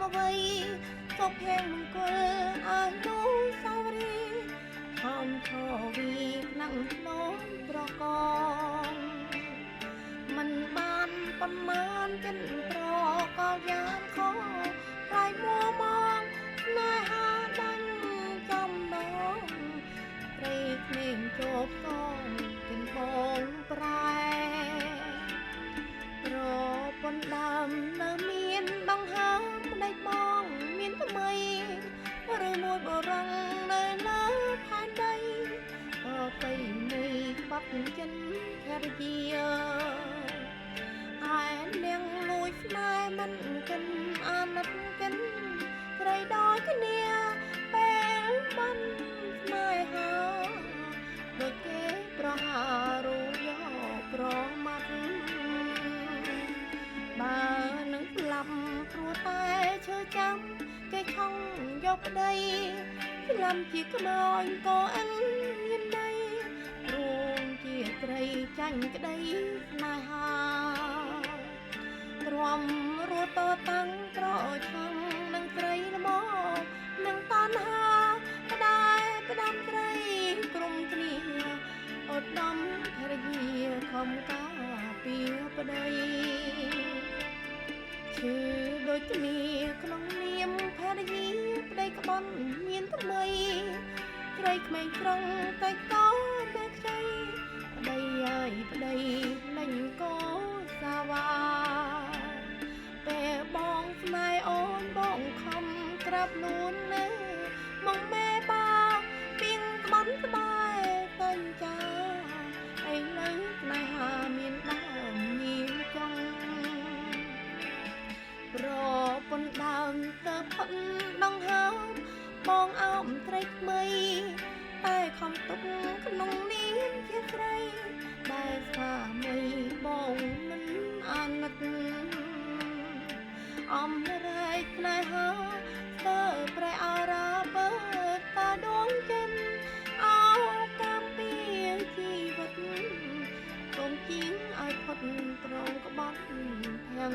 អ្វីសុខភេងមង្គលអនុស្សាវរីយ៍ខំខវីក្នុងភ្នំប្រកងមិនបានប៉ុន្មានចិនប្រក៏យ៉ាងខំខ្លាយមួមងស្នេហាដាច់ចំដងព្រៃក្មេងជោគសងចិនបងប្រែប្រពន្ធដើមនៅមានដង្ហើមប្តីបងមានថ្មីឬមួយបរងនៅលើផែនដីក៏ទៅនៃបាត់ចិនភរិយាឯនាងលួចស្នេហ៍មិនកិនអាណិតកិនត្រីដោយគ្នាពេលបានស្នេហាដូចគេប្រហារូយកប្រមាត់បើនឹងស្លាប់ព្រោះតែឈើចាំគេខំយកប្តីស្លាប់ជាខ្មោចក៏អិនមានដីរួមជាត្រីចាញ់ក្តីស្នេហាទ្រាំរត់តតាំងប្រឆាំងនឹងត្រីល្មមនឹងតណ្ហាក្តែផ្ដាំត្រីក្រុមគ្នាឧត្តមភរិយាខំការពារប្តីឈឺដូចគ្នាក្នុងនាមភរិយាប្តីក្បន់មានថ្មីត្រីក្មេងត្រង់តែកោតែខ្ចីប្តីអើយប្តីលេងកោសាវ៉ាពេលបងស្នេហ៍អូនបងខំក្រាបលួននៅមកមេបាពីងក្បន់ក្បែរតែងចាឯងនៅស្នេហាមានដើមញៀមចង់ប្រពន្ធដើមទៅផុតដង្ហើមបងអោបត្រីថ្មីតែខំទុកក្នុងនាមជាស្រីដែលស្វាមីបងមិនអាណិតអំរែកផ្លែហាស្ទើរប្រែអារាបើតាដួងចិនអោកំពីជីវិតកុំជាងឲ្យផុតប្រងក្បត់ទាំង